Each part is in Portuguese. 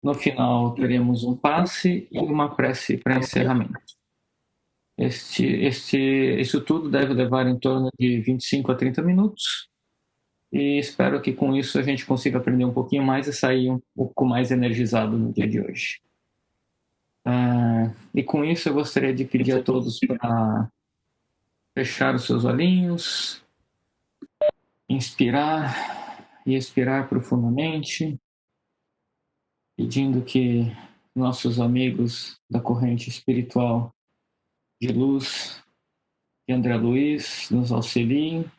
No final, teremos um passe e uma prece para encerramento. Isso tudo deve levar em torno de 25 a 30 minutos e espero que com isso a gente consiga aprender um pouquinho mais e sair um pouco mais energizado no dia de hoje. E com isso eu gostaria de pedir a todos para fechar os seus olhinhos, inspirar e expirar profundamente, pedindo que nossos amigos da corrente espiritual de luz de André Luiz nos auxiliem,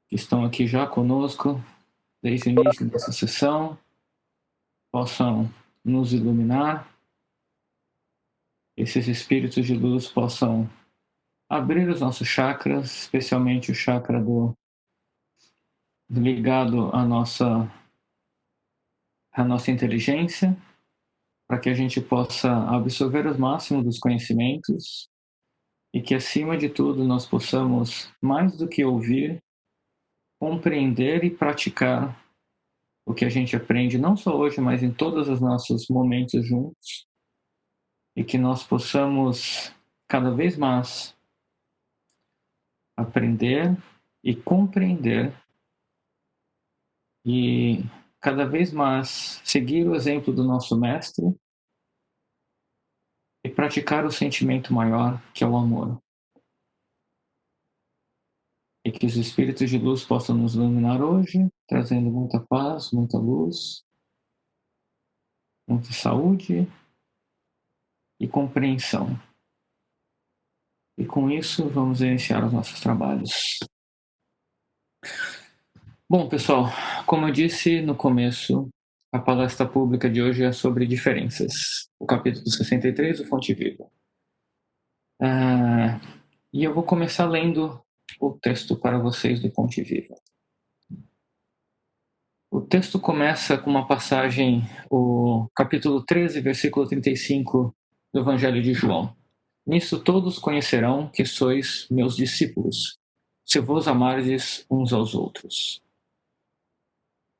que estão aqui já conosco desde o início dessa sessão, possam nos iluminar, esses espíritos de luz possam abrir os nossos chakras, especialmente o chakra ligado à nossa inteligência, para que a gente possa absorver o máximo dos conhecimentos e que, acima de tudo, nós possamos, mais do que ouvir, compreender e praticar o que a gente aprende, não só hoje, mas em todos os nossos momentos juntos, e que nós possamos, cada vez mais, aprender e compreender e cada vez mais seguir o exemplo do nosso mestre e praticar o sentimento maior, que é o amor. E que os espíritos de luz possam nos iluminar hoje, trazendo muita paz, muita luz, muita saúde e compreensão. E com isso, vamos iniciar os nossos trabalhos. Bom, pessoal, como eu disse no começo, a palestra pública de hoje é sobre diferenças. O capítulo 63, o Fonte Viva. E eu vou começar lendo o texto para vocês do Fonte Viva. O texto começa com uma passagem, o capítulo 13, versículo 35 do Evangelho de João. Nisso todos conhecerão que sois meus discípulos, se vos amardes uns aos outros.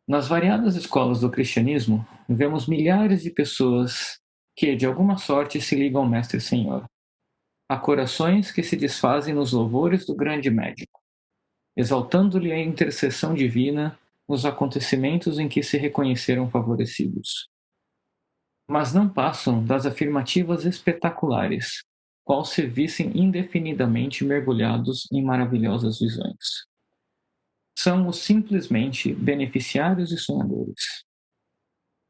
Nas variadas escolas do cristianismo, vemos milhares de pessoas que, de alguma sorte, se ligam ao Mestre Senhor. Há corações que se desfazem nos louvores do grande médico, exaltando-lhe a intercessão divina nos acontecimentos em que se reconheceram favorecidos. Mas não passam das afirmativas espetaculares, qual se vissem indefinidamente mergulhados em maravilhosas visões. São os simplesmente beneficiários e sonhadores.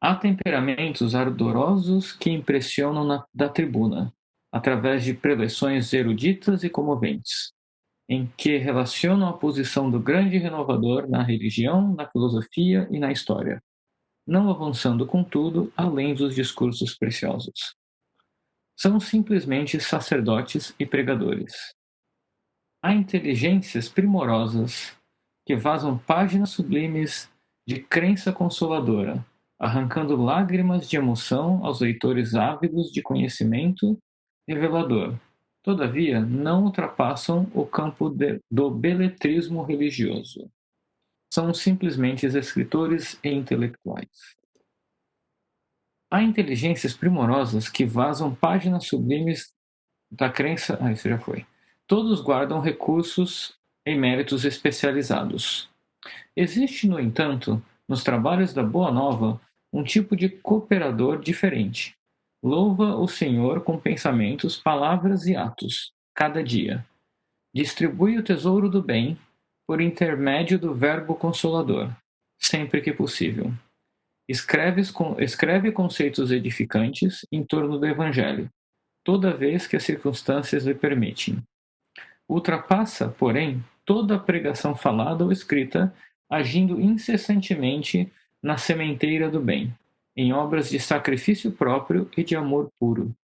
Há temperamentos ardorosos que impressionam da tribuna, através de preleções eruditas e comoventes, em que relacionam a posição do grande renovador na religião, na filosofia e na história, não avançando, contudo, além dos discursos preciosos. São simplesmente sacerdotes e pregadores. Há inteligências primorosas que vazam páginas sublimes de crença consoladora, arrancando lágrimas de emoção aos leitores ávidos de conhecimento revelador. Todavia, não ultrapassam o campo do beletrismo religioso. São simplesmente escritores e intelectuais. Há inteligências primorosas que vazam páginas sublimes da crença. Isso já foi. Todos guardam recursos e méritos especializados. Existe, no entanto, nos trabalhos da Boa Nova, um tipo de cooperador diferente. Louva o Senhor com pensamentos, palavras e atos, cada dia. Distribui o tesouro do bem por intermédio do Verbo Consolador, sempre que possível. Escreve conceitos edificantes em torno do Evangelho, toda vez que as circunstâncias lhe permitem. Ultrapassa, porém, toda a pregação falada ou escrita, agindo incessantemente na sementeira do bem, em obras de sacrifício próprio e de amor puro,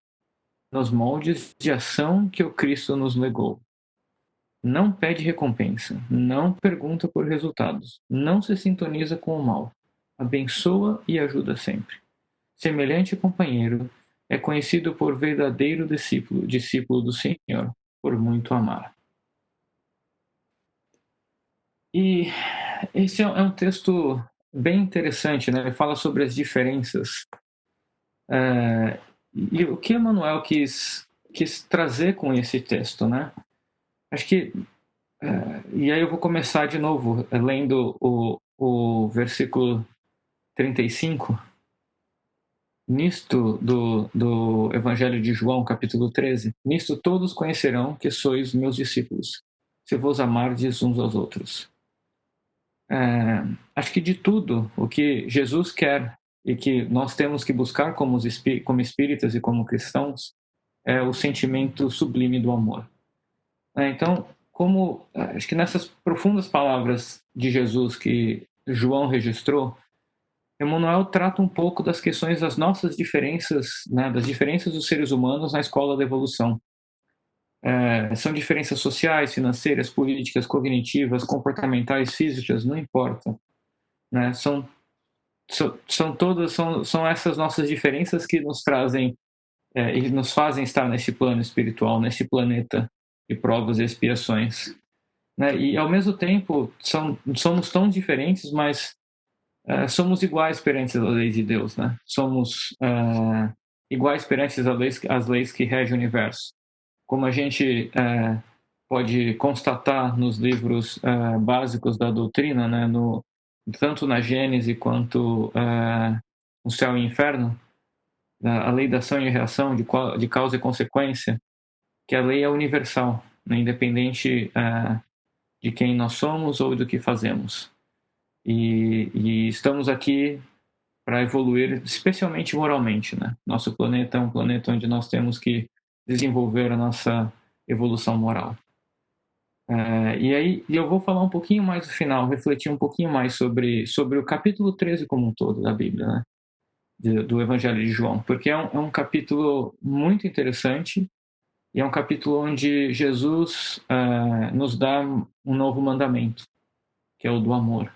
nos moldes de ação que o Cristo nos legou. Não pede recompensa, não pergunta por resultados, não se sintoniza com o mal, abençoa e ajuda sempre. Semelhante companheiro é conhecido por verdadeiro discípulo do Senhor, por muito amar. E esse é um texto bem interessante, né? Ele fala sobre as diferenças E o que Emmanuel quis trazer com esse texto, né? Acho que e aí eu vou começar de novo lendo o versículo 35, nisto do Evangelho de João, capítulo 13. Nisto todos conhecerão que sois meus discípulos, se vos amardes uns aos outros. Acho que de tudo o que Jesus quer e que nós temos que buscar como espíritas e como cristãos é o sentimento sublime do amor. Então, acho que nessas profundas palavras de Jesus que João registrou, Emmanuel trata um pouco das questões das nossas diferenças, né, das diferenças dos seres humanos na escola da evolução. São diferenças sociais, financeiras, políticas, cognitivas, comportamentais, físicas, não importa. Né? São essas nossas diferenças que nos trazem e nos fazem estar nesse plano espiritual, nesse planeta de provas e expiações. Né? E ao mesmo tempo somos tão diferentes, mas somos iguais perante as leis de Deus, né? Somos iguais perante as leis que regem o universo. Como a gente pode constatar nos livros básicos da doutrina, né? Tanto na Gênese quanto no Céu e Inferno, a lei da ação e reação, de causa e consequência, que a lei é universal, né? Independente de quem nós somos ou do que fazemos. E estamos aqui para evoluir, especialmente moralmente, né? Nosso planeta é um planeta onde nós temos que desenvolver a nossa evolução moral. E aí eu vou falar um pouquinho mais no final, refletir um pouquinho mais sobre o capítulo 13 como um todo da Bíblia, né? Do Evangelho de João, porque é um capítulo muito interessante e é um capítulo onde Jesus nos dá um novo mandamento, que é o do amor.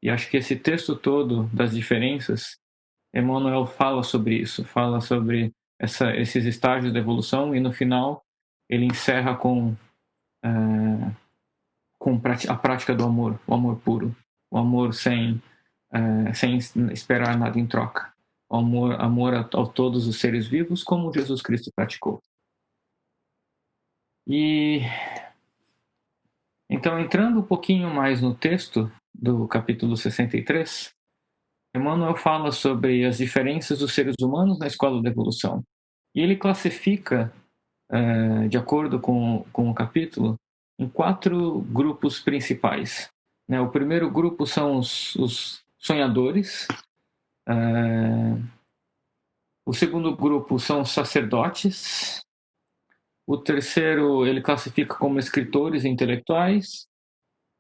E acho que esse texto todo das diferenças, Emmanuel fala sobre isso, fala sobre esses estágios da evolução e no final ele encerra com a prática do amor, o amor puro, o amor sem esperar nada em troca, o amor a todos os seres vivos como Jesus Cristo praticou. E então, entrando um pouquinho mais no texto do capítulo 63, Emmanuel fala sobre as diferenças dos seres humanos na escola da evolução. E ele classifica, de acordo com o capítulo, em 4 grupos principais. Né? O primeiro grupo são os sonhadores, o segundo grupo são os sacerdotes, o terceiro ele classifica como escritores e intelectuais,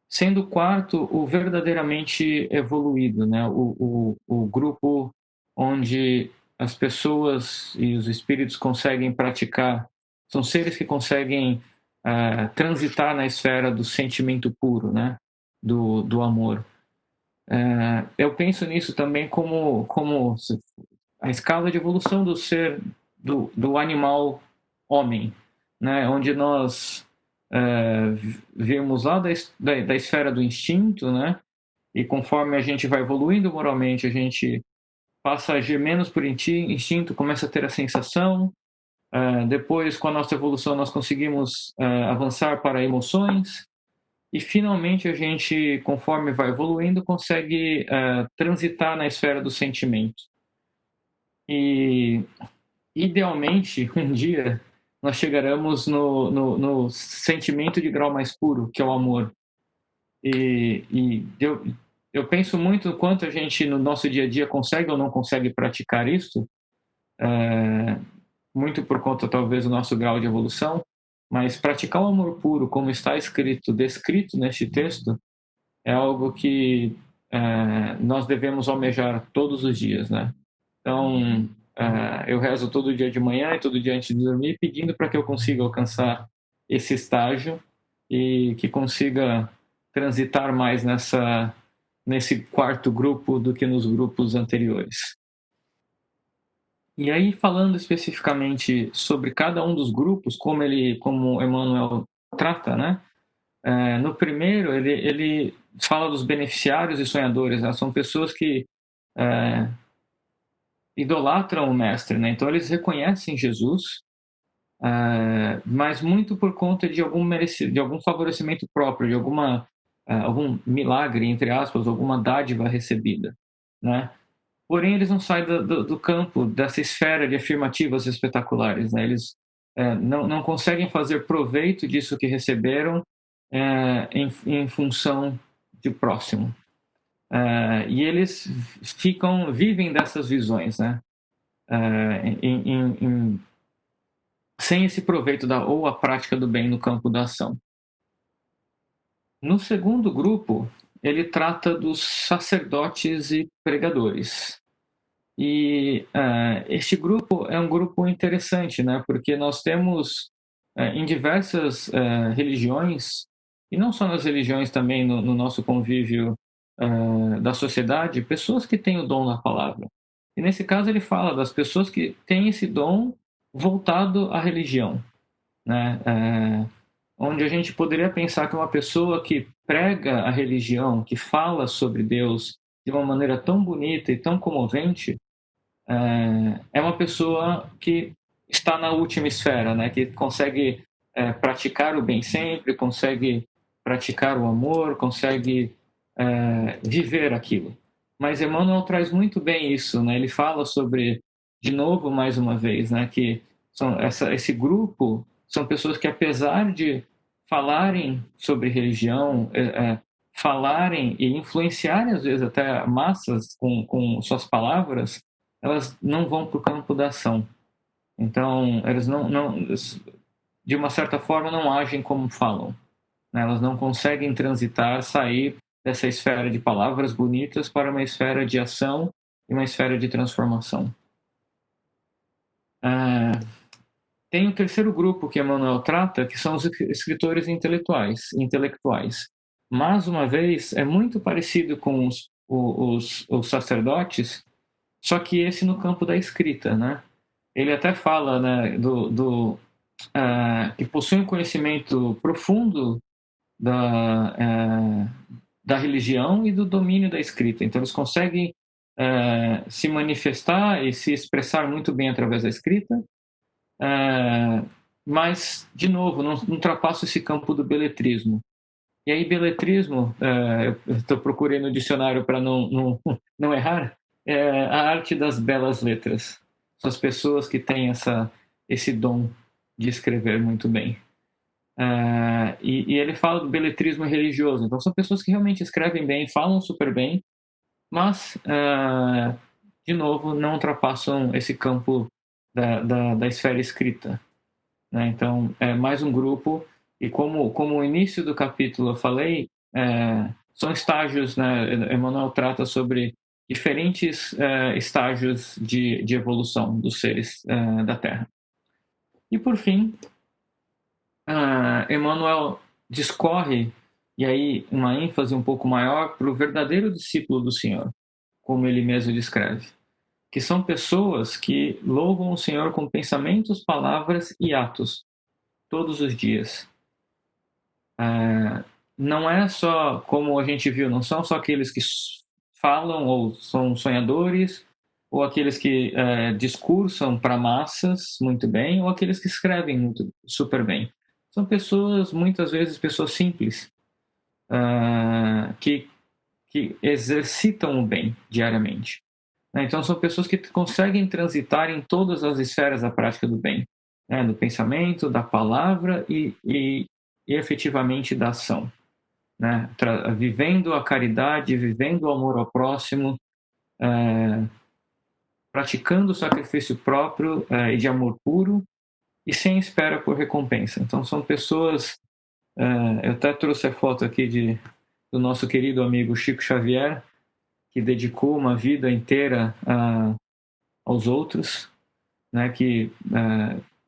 sendo o quarto o verdadeiramente evoluído, né? O grupo onde as pessoas e os espíritos conseguem praticar, são seres que conseguem transitar na esfera do sentimento puro, né? Do amor. Eu penso nisso também como a escala de evolução do ser, do animal homem, né? Onde nós vimos lá da esfera do instinto, né? E conforme a gente vai evoluindo moralmente, a gente passa a agir menos por instinto, começa a ter a sensação. Depois, com a nossa evolução, nós conseguimos avançar para emoções. E finalmente a gente, conforme vai evoluindo, consegue transitar na esfera do sentimento. E idealmente, um dia, nós chegaremos no sentimento de grau mais puro, que é o amor. E eu penso muito o quanto a gente, no nosso dia a dia, consegue ou não consegue praticar isso, muito por conta, talvez, do nosso grau de evolução, mas praticar o amor puro, como está descrito neste texto, é algo que nós devemos almejar todos os dias, né? Então, eu rezo todo dia de manhã e todo dia antes de dormir, pedindo para que eu consiga alcançar esse estágio e que consiga transitar mais nesse quarto grupo do que nos grupos anteriores. E aí, falando especificamente sobre cada um dos grupos, como Emmanuel trata, né? No primeiro, ele fala dos beneficiários e sonhadores, né? São pessoas que idolatram o mestre, né? Então eles reconhecem Jesus, mas muito por conta de algum de algum favorecimento próprio, de algum milagre, entre aspas, alguma dádiva recebida, né? Porém, eles não saem do campo, dessa esfera de afirmativas espetaculares, né? Eles não conseguem fazer proveito disso que receberam em função de próximo. E eles vivem dessas visões, né? Sem esse proveito ou a prática do bem no campo da ação. No segundo grupo, ele trata dos sacerdotes e pregadores. E este grupo é um grupo interessante, né? Porque nós temos em diversas religiões, e não só nas religiões, também no nosso convívio da sociedade, pessoas que têm o dom da palavra. E nesse caso ele fala das pessoas que têm esse dom voltado à religião, né? Onde a gente poderia pensar que uma pessoa que prega a religião, que fala sobre Deus de uma maneira tão bonita e tão comovente, é uma pessoa que está na última esfera, né? Que consegue praticar o bem sempre, consegue praticar o amor, consegue viver aquilo. Mas Emmanuel traz muito bem isso, né? Ele fala sobre, de novo, mais uma vez, né? Que esse grupo são pessoas que, apesar de falarem sobre religião, falarem e influenciarem, às vezes, até massas com suas palavras, elas não vão para o campo da ação. Então, elas de uma certa forma, não agem como falam, né? Elas não conseguem transitar, sair dessa esfera de palavras bonitas para uma esfera de ação e uma esfera de transformação. Tem o terceiro grupo que Emmanuel trata, que são os escritores intelectuais. Mais uma vez, é muito parecido com os sacerdotes, só que esse no campo da escrita, né? Ele até fala, né, que possui um conhecimento profundo da religião e do domínio da escrita. Então, eles conseguem se manifestar e se expressar muito bem através da escrita, mas, de novo, não ultrapassa esse campo do beletrismo. E aí, beletrismo, eu estou procurando no dicionário para não errar, é a arte das belas letras. São as pessoas que têm esse dom de escrever muito bem. E ele fala do beletrismo religioso. Então, são pessoas que realmente escrevem bem, falam super bem, mas, de novo, não ultrapassam esse campo da esfera escrita, né? Então, é mais um grupo, e como o início do capítulo eu falei, são estágios, né? Emmanuel trata sobre diferentes estágios de evolução dos seres da Terra. E, por fim, Emmanuel discorre, e aí uma ênfase um pouco maior, para o verdadeiro discípulo do Senhor, como ele mesmo descreve, que são pessoas que louvam o Senhor com pensamentos, palavras e atos, todos os dias. Não é só, como a gente viu, não são só aqueles que falam ou são sonhadores, ou aqueles que discursam para massas muito bem, ou aqueles que escrevem super bem. São pessoas, muitas vezes, pessoas simples, que exercitam o bem diariamente. Então, são pessoas que conseguem transitar em todas as esferas da prática do bem, né? Do pensamento, da palavra e efetivamente da ação, né? Vivendo a caridade, vivendo o amor ao próximo, praticando o sacrifício próprio e de amor puro e sem espera por recompensa. Então, são pessoas... eu até trouxe a foto aqui do nosso querido amigo Chico Xavier, que dedicou uma vida inteira aos outros, né? Que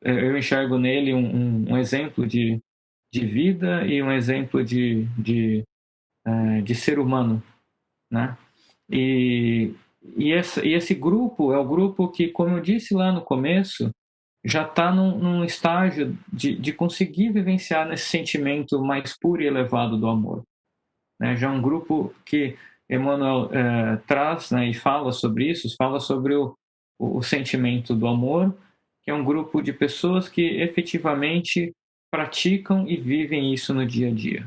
eu enxergo nele um exemplo de vida e um exemplo de ser humano, né? E esse grupo é o grupo que, como eu disse lá no começo, já está num estágio de conseguir vivenciar nesse sentimento mais puro e elevado do amor, né? Já é um grupo que Emmanuel traz, né, e fala sobre isso, fala sobre o sentimento do amor, que é um grupo de pessoas que efetivamente praticam e vivem isso no dia a dia.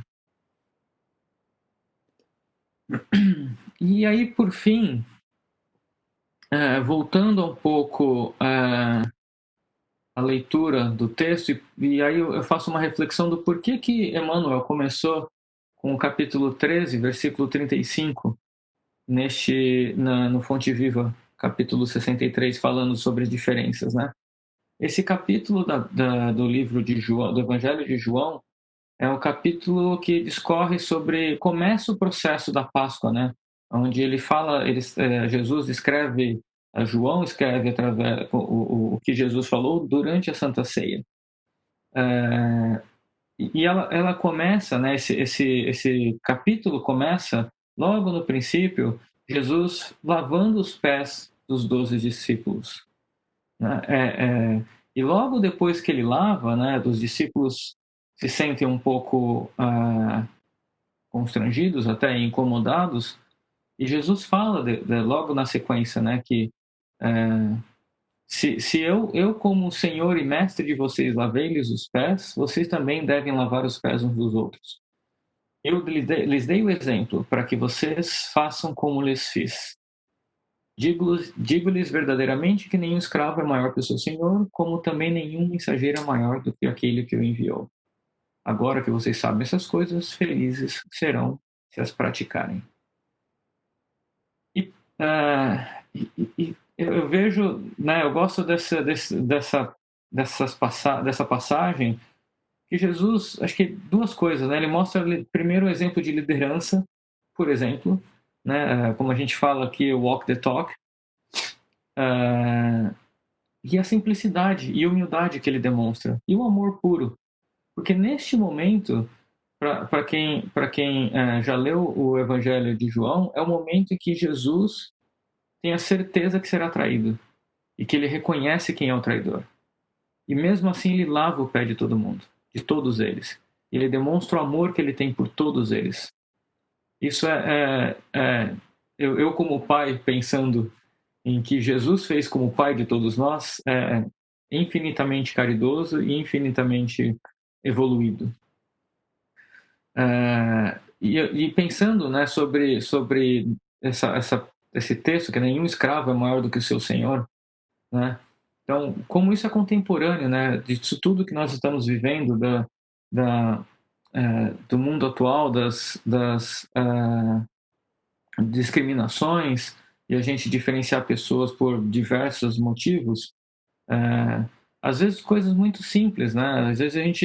E aí, por fim, voltando um pouco a leitura do texto, e aí eu faço uma reflexão do porquê que Emmanuel começou com o capítulo 13, versículo 35, no Fonte Viva, capítulo 63, falando sobre as diferenças, né? Esse capítulo do livro de João, do Evangelho de João, é o capítulo que discorre sobre, começa o processo da Páscoa, né? Onde ele fala, Jesus escreve, João escreve através o que Jesus falou durante a Santa Ceia. E ela começa, né? Esse capítulo começa logo no princípio, Jesus lavando os pés dos 12 discípulos, né? E logo depois que ele lava, né? Os discípulos se sentem um pouco constrangidos, até incomodados, e Jesus fala logo na sequência, né? Que se eu, como Senhor e Mestre de vocês, lavei-lhes os pés, vocês também devem lavar os pés uns dos outros. Eu lhes dei o exemplo para que vocês façam como lhes fiz. Digo-lhes verdadeiramente que nenhum escravo é maior que o seu senhor, como também nenhum mensageiro é maior do que aquele que o enviou. Agora que vocês sabem essas coisas, felizes serão se as praticarem. E, eu vejo, né, eu gosto dessa passagem, que Jesus, acho que duas coisas, né? Ele mostra primeiro o exemplo de liderança, por exemplo, né? Como a gente fala aqui, o walk the talk, e a simplicidade e humildade que ele demonstra, e o amor puro. Porque neste momento, para quem já leu o Evangelho de João, é o momento em que Jesus tem a certeza que será traído e que ele reconhece quem é o traidor. E mesmo assim ele lava o pé de todo mundo, de todos eles. Ele demonstra o amor que ele tem por todos eles. Isso eu como pai, pensando em que Jesus fez como pai de todos nós, é infinitamente caridoso e infinitamente evoluído. E pensando, né, sobre esse texto, que nenhum escravo é maior do que o seu senhor, né? Então, como isso é contemporâneo, né, disso tudo que nós estamos vivendo, do mundo atual, das discriminações, e a gente diferenciar pessoas por diversos motivos, às vezes coisas muito simples, né? Às vezes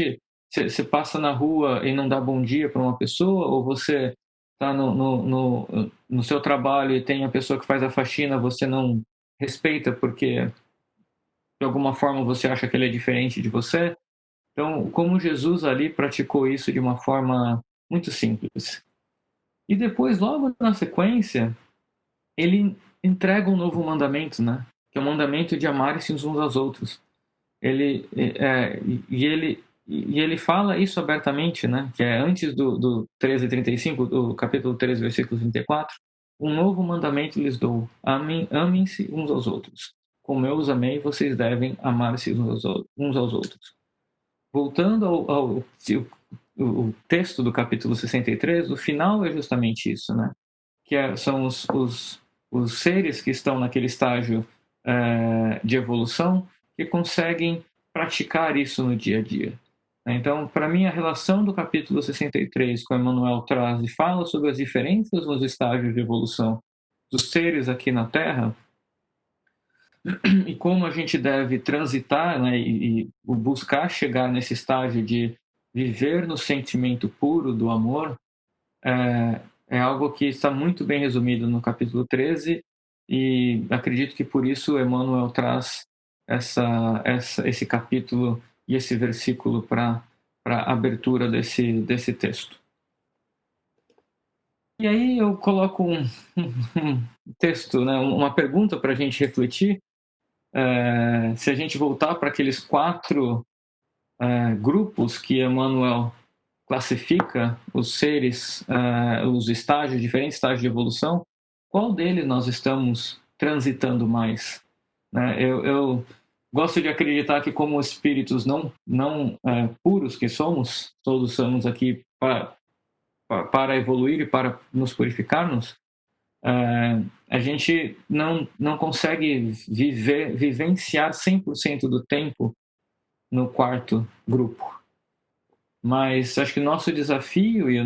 você passa na rua e não dá bom dia para uma pessoa, ou você está no seu trabalho e tem a pessoa que faz a faxina, você não respeita porque de alguma forma você acha que ele é diferente de você. Então, como Jesus ali praticou isso de uma forma muito simples. E depois, logo na sequência, ele entrega um novo mandamento, né? Que é o mandamento de amar-se uns aos outros. Ele, e ele fala isso abertamente, né? Que é antes do 13:35, do capítulo 13, versículo 34. Um novo mandamento lhes dou: amem-se uns aos outros. Como eu os amei, vocês devem amar-se uns aos outros. Voltando ao texto do capítulo 63, o final é justamente isso, né? Que são os seres que estão naquele estágio de evolução que conseguem praticar isso no dia a dia. Então, para mim, a relação do capítulo 63 com Emmanuel traz e fala sobre as diferenças nos estágios de evolução dos seres aqui na Terra e como a gente deve transitar, né, e buscar chegar nesse estágio de viver no sentimento puro do amor, é algo que está muito bem resumido no capítulo 13, e acredito que por isso Emmanuel traz esse capítulo e esse versículo para a abertura desse texto. E aí eu coloco um texto, né, uma pergunta para a gente refletir. Se a gente voltar para aqueles 4 grupos que Emmanuel classifica os seres, os estágios, diferentes estágios de evolução, qual deles nós estamos transitando mais? né? Eu gosto de acreditar que, como espíritos não puros que somos, todos somos aqui para evoluir e para nos purificarmos. A gente não consegue vivenciar 100% do tempo no quarto grupo. Mas acho que o nosso desafio e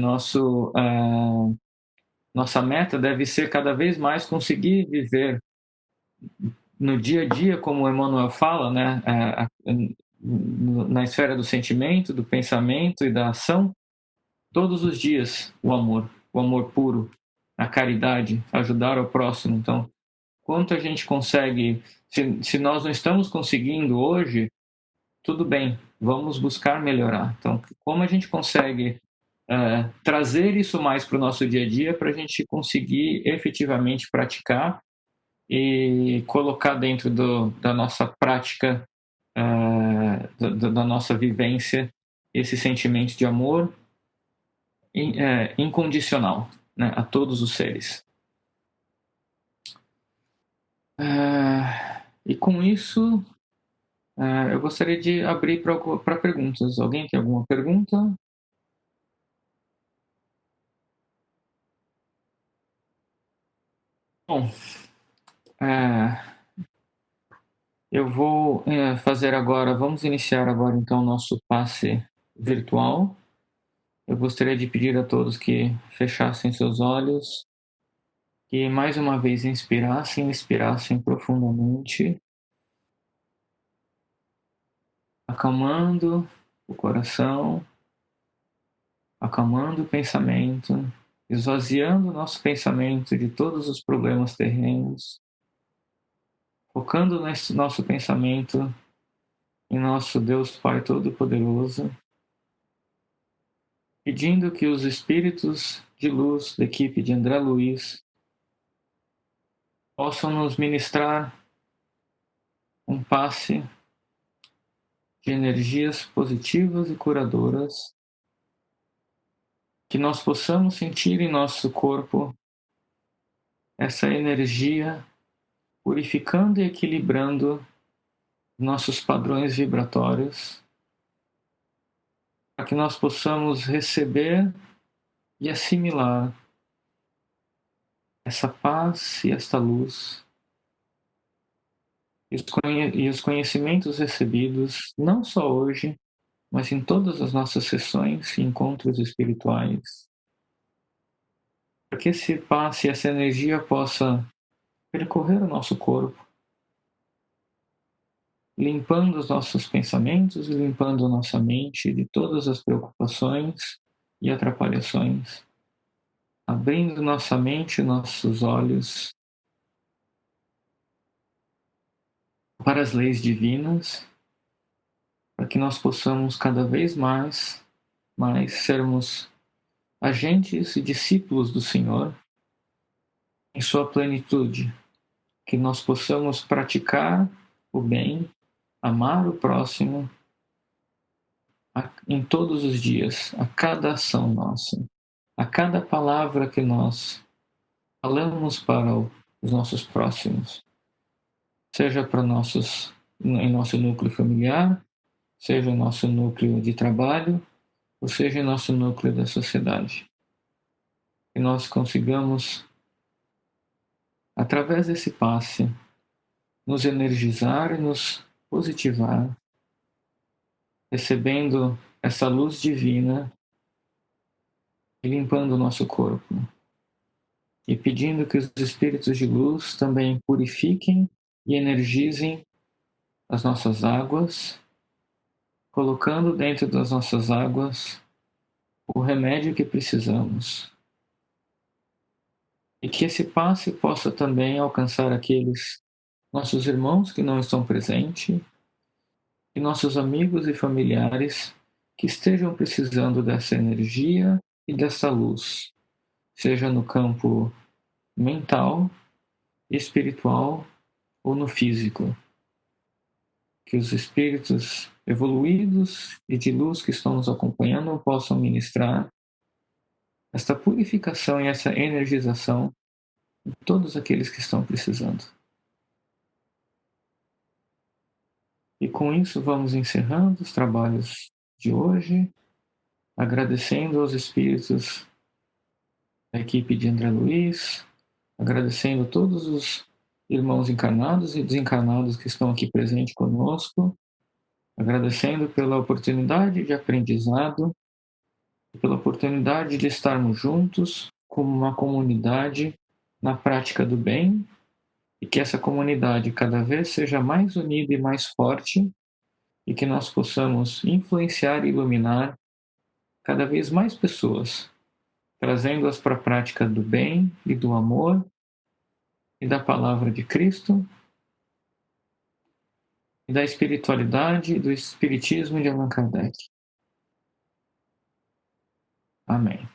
nossa meta deve ser cada vez mais conseguir viver no dia a dia, como o Emmanuel fala, né? Na esfera do sentimento, do pensamento e da ação, todos os dias o amor puro, a caridade, ajudar ao próximo. Então, quanto a gente consegue, se nós não estamos conseguindo hoje, tudo bem, vamos buscar melhorar. Então, como a gente consegue trazer isso mais para o nosso dia a dia, para a gente conseguir efetivamente praticar e colocar dentro da nossa prática, da nossa vivência, esse sentimento de amor incondicional, né, a todos os seres. E com isso, eu gostaria de abrir para perguntas. Alguém tem alguma pergunta? Bom, eu vou fazer agora, vamos iniciar agora então o nosso passe virtual. Eu gostaria de pedir a todos que fechassem seus olhos, que mais uma vez expirassem profundamente, acalmando o coração, acalmando o pensamento, esvaziando o nosso pensamento de todos os problemas terrenos, focando nosso pensamento em nosso Deus Pai Todo-Poderoso, pedindo que os espíritos de luz da equipe de André Luiz possam nos ministrar um passe de energias positivas e curadoras, que nós possamos sentir em nosso corpo essa energia purificando e equilibrando nossos padrões vibratórios, para que nós possamos receber e assimilar essa paz e esta luz e os conhecimentos recebidos, não só hoje, mas em todas as nossas sessões e encontros espirituais, para que esse passe e essa energia possa percorrer o nosso corpo, limpando os nossos pensamentos e limpando a nossa mente de todas as preocupações e atrapalhações, abrindo nossa mente e nossos olhos para as leis divinas, para que nós possamos cada vez mais sermos agentes e discípulos do Senhor em sua plenitude, que nós possamos praticar o bem, amar o próximo em todos os dias, a cada ação nossa, a cada palavra que nós falamos para os nossos próximos, seja para em nosso núcleo familiar, seja em nosso núcleo de trabalho, ou seja em nosso núcleo da sociedade. Que nós consigamos, através desse passe, nos energizar e nos positivar, recebendo essa luz divina e limpando o nosso corpo. E pedindo que os espíritos de luz também purifiquem e energizem as nossas águas, colocando dentro das nossas águas o remédio que precisamos. E que esse passe possa também alcançar aqueles nossos irmãos que não estão presentes e nossos amigos e familiares que estejam precisando dessa energia e dessa luz, seja no campo mental, espiritual ou no físico. Que os espíritos evoluídos e de luz que estão nos acompanhando possam ministrar esta purificação e essa energização em todos aqueles que estão precisando. E com isso vamos encerrando os trabalhos de hoje, agradecendo aos espíritos da equipe de André Luiz, agradecendo a todos os irmãos encarnados e desencarnados que estão aqui presentes conosco, agradecendo pela oportunidade de aprendizado, pela oportunidade de estarmos juntos como uma comunidade na prática do bem, e que essa comunidade cada vez seja mais unida e mais forte, e que nós possamos influenciar e iluminar cada vez mais pessoas, trazendo-as para a prática do bem e do amor e da palavra de Cristo e da espiritualidade e do espiritismo de Allan Kardec. Amém.